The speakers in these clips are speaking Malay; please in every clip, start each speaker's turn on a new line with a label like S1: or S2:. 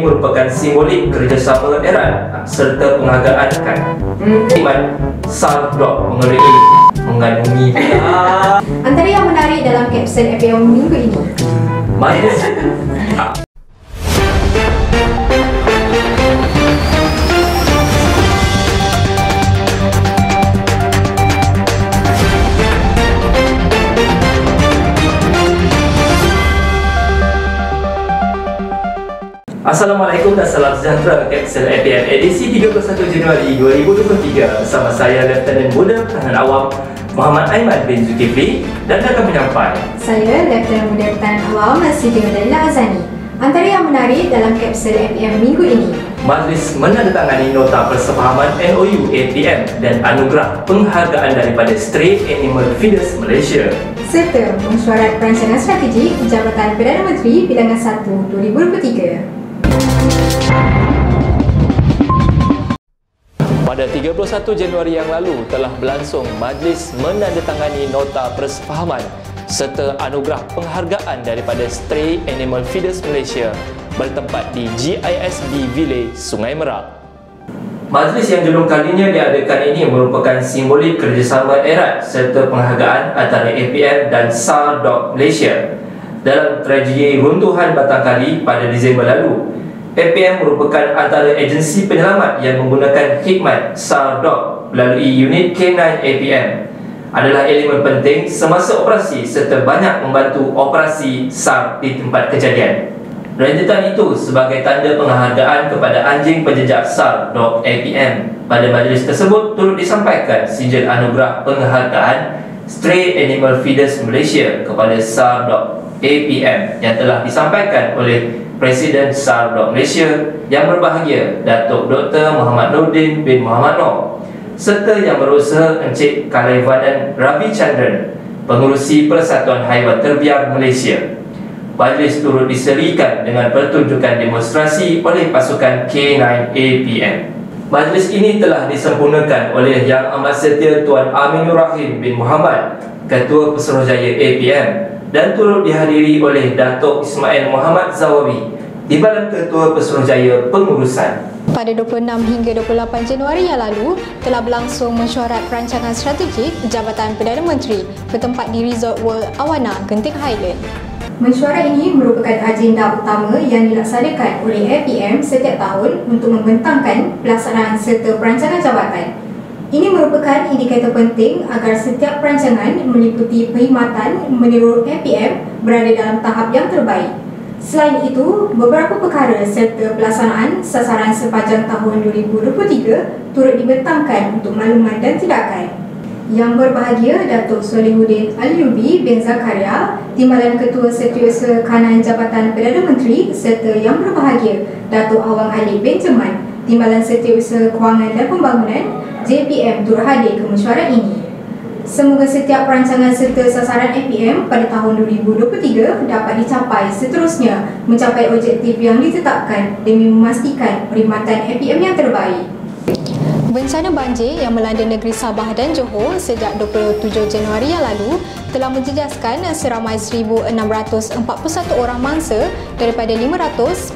S1: merupakan simbolik kerjasama erat serta penghargaan khidmat SAR-Doc mengandungi
S2: antara yang menarik dalam kapsul FPM minggu ini.
S1: majlis. Assalamualaikum dan salam sejahtera. Kapsul FPM edisi 31 Januari 2023 bersama saya Lieutenant Muda Pertahanan Awam Muhammad Aiman bin Zulkifli dan akan menyampaikan
S2: Saya Lieutenant Muda Pertahanan Awam Siti Nurullah Azani. Antara yang menarik dalam kapsul FPM minggu ini:
S1: Majlis menandatangani nota persefahaman MOU APM dan anugerah penghargaan daripada Stray Animal Feeders Malaysia,
S2: serta mesyuarat perancangan strategik Jabatan Perdana Menteri Bilangan 1 2023.
S1: Pada 31 Januari yang lalu telah berlangsung majlis menandatangani nota persefahaman serta anugerah penghargaan daripada Stray Animal Feeders Malaysia bertempat di GISB Village, Sungai Merak. Majlis yang jelung kalinya diadakan ini merupakan simbolik kerjasama erat serta penghargaan antara APM dan SAR-Doc Malaysia. Dalam tragedi runtuhan Batangkali pada Disember lalu, APM merupakan antara agensi penyelamat yang menggunakan khidmat SAR-Doc melalui unit K9 APM adalah elemen penting semasa operasi serta banyak membantu operasi SAR di tempat kejadian. Rentetan itu sebagai tanda penghargaan kepada anjing penjejak SAR-Doc APM. Pada majlis tersebut turut disampaikan sijil anugerah penghargaan Stray Animal Feeders Malaysia kepada SAR-Doc APM yang telah disampaikan oleh Presiden SAR-Doc Malaysia yang berbahagia Datuk Dr. Muhammad Nordin bin Muhammad Noor, serta yang berusaha Encik Kalaivanan Ravichandran, Pengerusi Persatuan Haiwan Terbiar Malaysia. Majlis turut diserikan dengan pertunjukan demonstrasi oleh pasukan K9 APM. Majlis ini telah disempurnakan oleh Yang Amat Setia Tuan Aminur Rahim bin Muhammad, Ketua Pesuruhjaya APM, dan turut dihadiri oleh Datuk Ismail Muhammad Zawawi, Timbalan Ketua Pesuruhjaya Pengurusan.
S2: Pada 26 hingga 28 Januari yang lalu telah berlangsung mesyuarat perancangan strategik Jabatan Perdana Menteri bertempat di Resort World Awana, Genting Highland. Mesyuarat ini merupakan agenda utama yang dilaksanakan oleh APM setiap tahun untuk membentangkan pelaksanaan serta perancangan jabatan. Ini merupakan indikator penting agar setiap perancangan meliputi perkhidmatan menyeluruh APM berada dalam tahap yang terbaik. Selain itu, beberapa perkara serta pelaksanaan sasaran sepanjang tahun 2023 turut dibentangkan untuk makluman dan tindakan. Yang berbahagia Datuk Solihuddin Alyubi bin Zakaria, Timbalan Ketua Setiausaha Kanan Jabatan Perdana Menteri, serta yang berbahagia Datuk Awang Ali Benjamin, Timbalan Setiausaha Kewangan dan Pembangunan JPM turut hadir ke mesyuarat ini. Semoga setiap perancangan serta sasaran APM pada tahun 2023 dapat dicapai seterusnya mencapai objektif yang ditetapkan demi memastikan perkhidmatan APM yang terbaik. Bencana banjir yang melanda negeri Sabah dan Johor sejak 27 Januari yang lalu telah menjejaskan seramai 1,641 orang mangsa daripada 594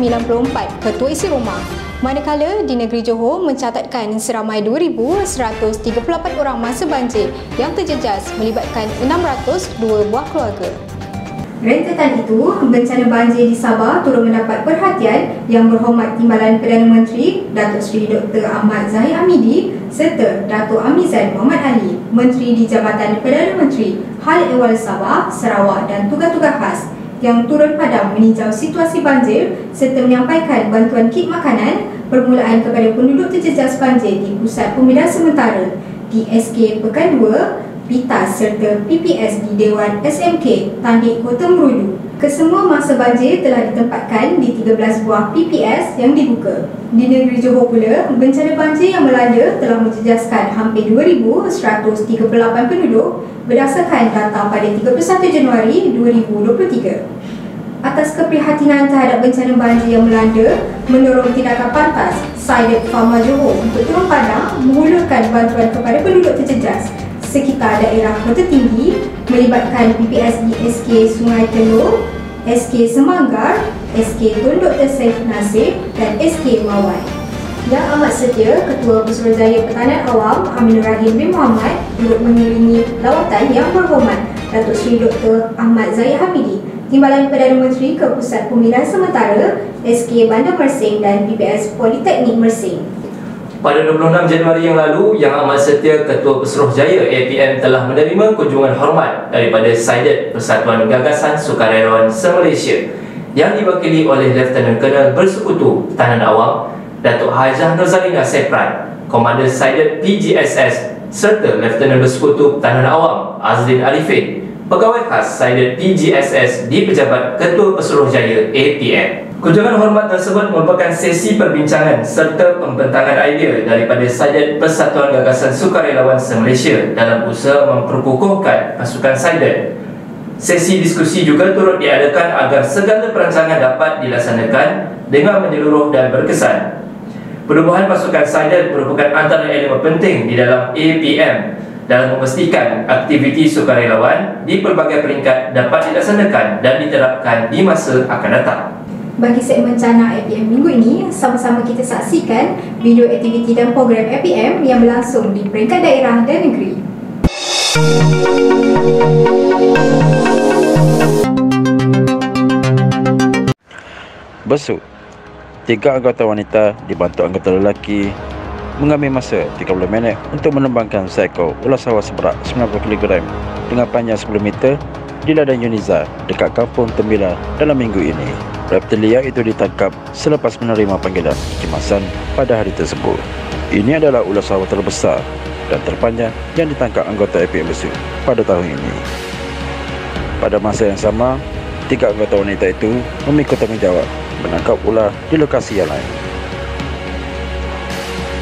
S2: ketua isi rumah. Manakala di negeri Johor mencatatkan seramai 2,138 orang mangsa banjir yang terjejas melibatkan 602 buah keluarga. Rentetan itu, bencana banjir di Sabah turut mendapat perhatian Yang Berhormat Timbalan Perdana Menteri Datuk Seri Dr. Ahmad Zahid Hamidi serta Datuk Amizan Muhammad Ali, Menteri di Jabatan Perdana Menteri Hal Ehwal Sabah, Sarawak dan tugas-tugas khas yang turut padam meninjau situasi banjir serta menyampaikan bantuan kit makanan permulaan kepada penduduk terjejas banjir di Pusat Pemindahan Sementara di SK Pekan 2, PITAS serta PPS di Dewan SMK Tandik Kota Merudu. Kesemua mangsa banjir telah ditempatkan di 13 buah PPS yang dibuka. Di negeri Johor pula, bencana banjir yang melanda telah menjejaskan hampir 2,138 penduduk berdasarkan data pada 31 Januari 2023. Atas keprihatinan terhadap bencana banjir yang melanda, mendorong tindakan pantas Sidek Pharma Johor untuk turun padang menghulurkan bantuan kepada penduduk terjejas sekitar daerah Kota Tinggi melibatkan PPS di SK Sungai Telur, SK Semanggar, SK Tun Dr. Saif Nasir dan SK Mawai. Yang Amat Setia, Ketua Pesuruhjaya Pertahanan Awam Aminur Rahim bin Muhammad turut mengiringi lawatan yang berhormat Datuk Seri Dr. Ahmad Zahid Hamidi, Timbalan Perdana Menteri ke Pusat Pemilihan Sementara SK Bandar Mersing dan PPS Politeknik Mersing.
S1: Pada 26 Januari yang lalu, Yang Amat Setia Ketua Pesuruhjaya APM telah menerima kunjungan hormat daripada SIDET Persatuan Gagasan Sukarelawan Se-Malaysia yang diwakili oleh Lieutenant Colonel Bersekutu Tahanan Awam Datuk Hajah Nozalina Sepran, Komander SIDET PGSS serta Lieutenant Bersekutu Tahanan Awam Azlin Arifin, Pegawai Khas SIDET PGSS di Pejabat Ketua Pesuruhjaya APM. Kunjungan hormat tersebut merupakan sesi perbincangan serta pembentangan idea daripada SIDET Persatuan Gagasan Sukarelawan Se-Malaysia dalam usaha memperkukuhkan pasukan SIDET. Sesi diskusi juga turut diadakan agar segala perancangan dapat dilaksanakan dengan menyeluruh dan berkesan. Penubuhan pasukan SIDET merupakan antara elemen penting di dalam APM dalam memastikan aktiviti sukarelawan di pelbagai peringkat dapat dilaksanakan dan diterapkan di masa akan datang.
S2: Bagi segmen Cana APM minggu ini, sama-sama kita saksikan video aktiviti dan program APM yang berlangsung di peringkat daerah dan negeri.
S3: Besuk, 3 anggota wanita dibantu anggota lelaki mengambil masa 30 minit untuk menembangkan seekor ular sawah seberat 90 kg dengan panjang 10 meter di ladang Yuniza dekat Kampung Tembila dalam minggu ini. Reptil liar itu ditangkap selepas menerima panggilan kemasan pada hari tersebut. Ini adalah ular sawah terbesar dan terpanjang yang ditangkap anggota APM Besuk pada tahun ini. Pada masa yang sama, 3 anggota wanita itu memikul tanggungjawab menangkap ular di lokasi yang lain.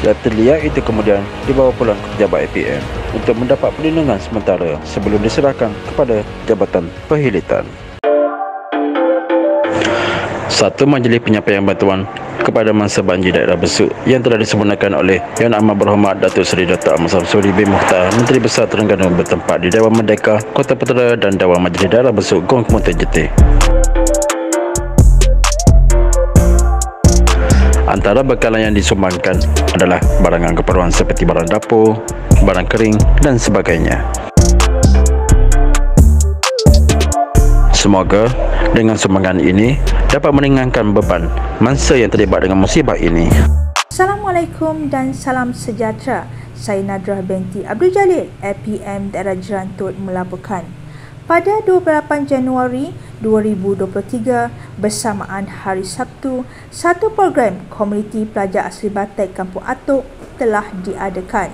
S3: Reptil liar itu kemudian dibawa pulang ke pejabat APM untuk mendapat perlindungan sementara sebelum diserahkan kepada Jabatan Perhilitan. Satu majlis penyampaian bantuan kepada mangsa banjir daerah Besuk yang telah disempurnakan oleh Yang Amat Berhormat Datuk Seri Dr. Ahmad Samsuri bin Mukhtar, Menteri Besar Terengganu bertempat di Dewan Merdeka, Kota Putera dan Dewan Majlis Daerah Besuk, Gong Kemutan Jetih. Antara bekalan yang disumbangkan adalah barangan keperluan seperti barang dapur, barang kering dan sebagainya. Semoga dengan sumbangan ini dapat meringankan beban mangsa yang terlibat dengan musibah ini.
S4: Assalamualaikum dan salam sejahtera. Saya Nadrah binti Abdul Jalil, APM Daerah Jerantut melaporkan. Pada 28 Januari 2023 bersamaan Hari Sabtu, satu program komuniti pelajar asli Batek Kampung Atuk telah diadakan.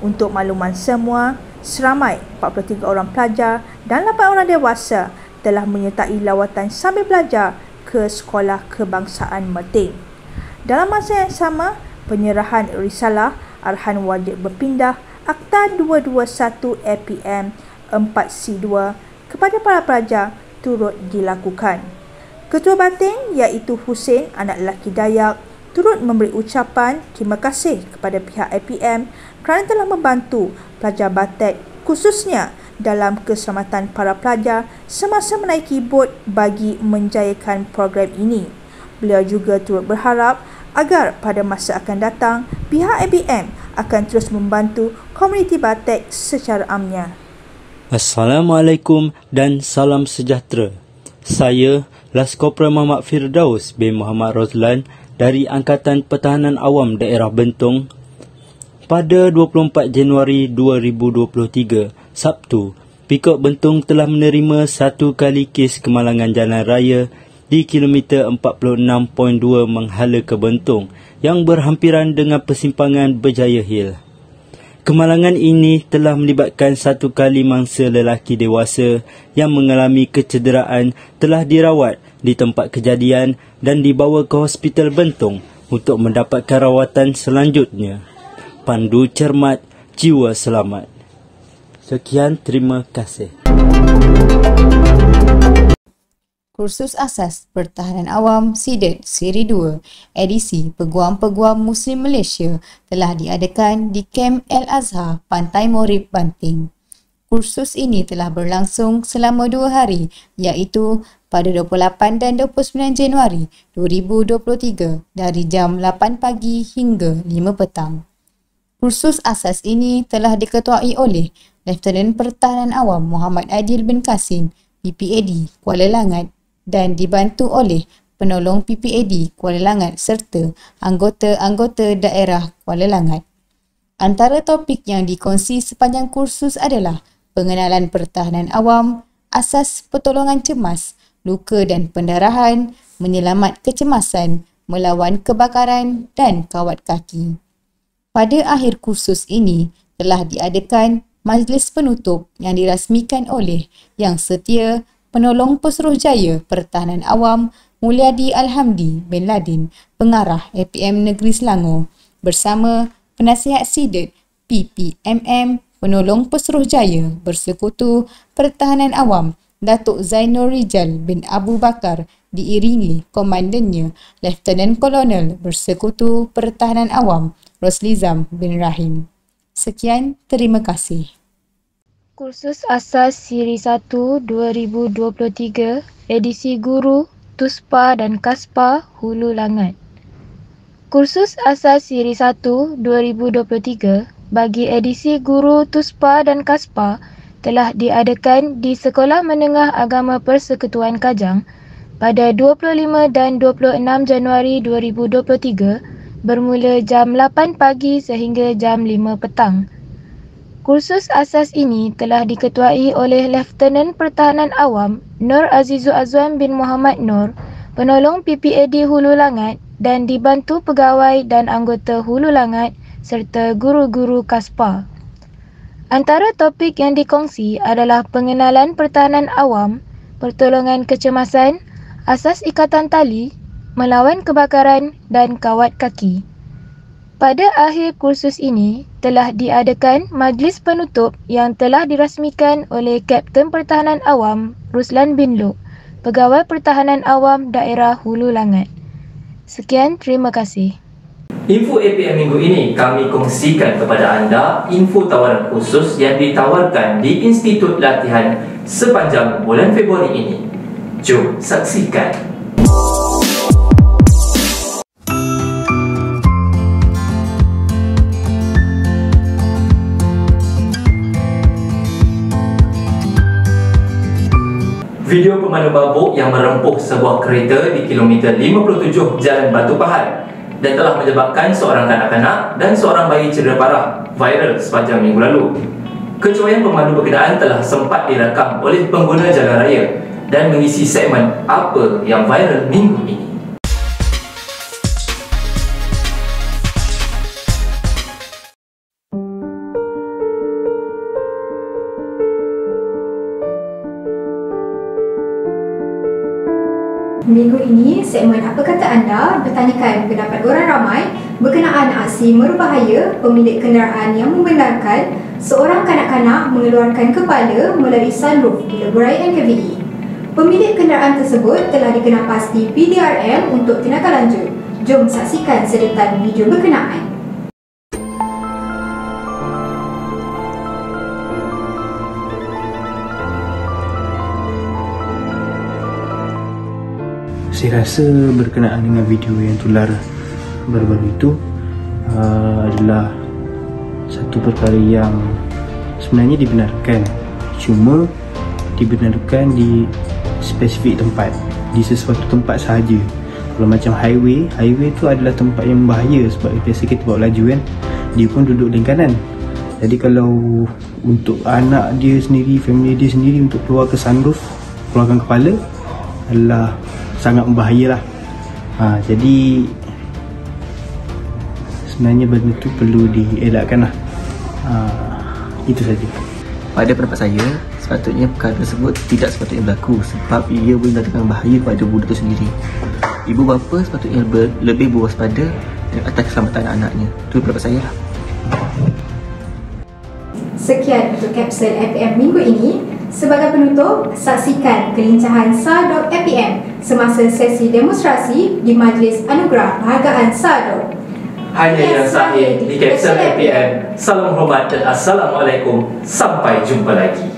S4: Untuk makluman semua, seramai 43 orang pelajar dan 8 orang dewasa telah menyertai lawatan sambil belajar ke Sekolah Kebangsaan Meting. Dalam masa yang sama, penyerahan risalah arahan wajib berpindah Akta 221 APM 4C2 kepada para pelajar turut dilakukan. Ketua Batin iaitu Hussein, anak lelaki Dayak, turut memberi ucapan terima kasih kepada pihak APM kerana telah membantu pelajar Batek khususnya dalam keselamatan para pelajar semasa menaiki bot bagi menjayakan program ini. Beliau juga turut berharap agar pada masa akan datang pihak APM akan terus membantu komuniti Batek secara amnya.
S5: Assalamualaikum dan salam sejahtera. Saya Laskopral Muhammad Firdaus bin Muhammad Rozlan dari Angkatan Pertahanan Awam Daerah Bentong. Pada 24 Januari 2023, Sabtu, Pikop Bentong telah menerima satu kali kes kemalangan jalan raya di kilometer 46.2 menghala ke Bentong yang berhampiran dengan persimpangan Berjaya Hill. Kemalangan ini telah melibatkan satu kali mangsa lelaki dewasa yang mengalami kecederaan telah dirawat di tempat kejadian dan dibawa ke Hospital Bentong untuk mendapatkan rawatan selanjutnya. Pandu cermat, jiwa selamat. Sekian, terima kasih.
S6: Kursus Asas Pertahanan Awam SIDET Seri 2 edisi Peguam-Peguam Muslim Malaysia telah diadakan di Kem El Azhar, Pantai Morib, Banting. Kursus ini telah berlangsung selama 2 hari iaitu pada 28 dan 29 Januari 2023 dari jam 8 pagi hingga 5 petang. Kursus asas ini telah diketuai oleh Lieutenant Pertahanan Awam Muhammad Adil bin Kasim, PPAD Kuala Langat dan dibantu oleh penolong PPAD Kuala Langat serta anggota-anggota daerah Kuala Langat. Antara topik yang dikongsi sepanjang kursus adalah pengenalan pertahanan awam, asas pertolongan cemas, luka dan pendarahan, menyelamat kecemasan, melawan kebakaran dan kawat kaki. Pada akhir kursus ini telah diadakan majlis penutup yang dirasmikan oleh Yang Setia Penolong Pesuruhjaya Pertahanan Awam Mulyadi Alhamdi bin Ladin, Pengarah APM Negeri Selangor bersama Penasihat Sidet PPMM Penolong Pesuruhjaya Bersekutu Pertahanan Awam Datuk Zainul Rijal bin Abu Bakar diiringi komandannya Lieutenant Kolonel Bersekutu Pertahanan Awam Roslizam bin Rahim. Sekian, terima kasih.
S7: Kursus Asas Siri 1 2023 edisi Guru, TUSPA dan KASPA Hulu Langat. Kursus Asas Siri 1 2023 bagi edisi Guru, TUSPA dan KASPA telah diadakan di Sekolah Menengah Agama Persekutuan Kajang pada 25 dan 26 Januari 2023 bermula jam 8 pagi sehingga jam 5 petang. Kursus asas ini telah diketuai oleh Lieutenant Pertahanan Awam Nur Azizul Azwan bin Muhammad Nur, penolong PPAD Hulu Langat dan dibantu pegawai dan anggota Hulu Langat serta guru-guru KASPA. Antara topik yang dikongsi adalah pengenalan pertahanan awam, pertolongan kecemasan, asas ikatan tali, melawan kebakaran dan kawat kaki. Pada akhir kursus ini telah diadakan majlis penutup yang telah dirasmikan oleh Kapten Pertahanan Awam Ruslan bin Luk, Pegawai Pertahanan Awam Daerah Hulu Langat. Sekian, terima kasih.
S1: Info APM minggu ini kami kongsikan kepada anda info tawaran khusus yang ditawarkan di Institut Latihan sepanjang bulan Februari ini. Jom saksikan. Video pemandu mabuk yang merempuh sebuah kereta di kilometer 57 Jalan Batu Pahat dan telah menyebabkan seorang kanak-kanak dan seorang bayi cedera parah viral sepanjang minggu lalu. Kecuaian pemandu berkenaan telah sempat direkam oleh pengguna jalan raya dan mengisi segmen apa yang viral minggu ini.
S2: Minggu ini, segmen Apa Kata Anda bertanyakan pendapat orang ramai berkenaan aksi merbahaya pemilik kenderaan yang membenarkan seorang kanak-kanak mengeluarkan kepala melalui sunroof bila berayaan KVE. Pemilik kenderaan tersebut telah dikenal pasti PDRM untuk tindakan lanjut. Jom saksikan sedetan video berkenaan.
S8: Saya rasa berkenaan dengan video yang tular baru-baru itu adalah satu perkara yang sebenarnya dibenarkan, cuma dibenarkan di spesifik tempat, di sesuatu tempat sahaja. Kalau macam highway tu adalah tempat yang bahaya sebab biasa kita bawa laju kan, dia pun duduk di kanan. Jadi kalau untuk anak dia sendiri, family dia sendiri untuk keluar ke sunroof, keluarkan kepala adalah sangat membahayalah. Jadi sebenarnya benda tu perlu dielakkan lah. Itu saja.
S9: Pada pendapat saya, sepatutnya perkara tersebut tidak sepatutnya berlaku sebab ia boleh mendatangkan bahaya kepada budak itu sendiri. Ibu bapa sepatutnya lebih berwaspada atas keselamatan anak-anaknya. Itu pendapat saya lah.
S2: Sekian untuk kapsul APM minggu ini. Sebagai penutup, saksikan kelincahan SAR.APM semasa sesi demonstrasi di Majlis Anugerah Penghargaan SAR.
S1: hanya yang sahih di Kapsul APM. Salam hormat dan Assalamualaikum. Sampai jumpa lagi.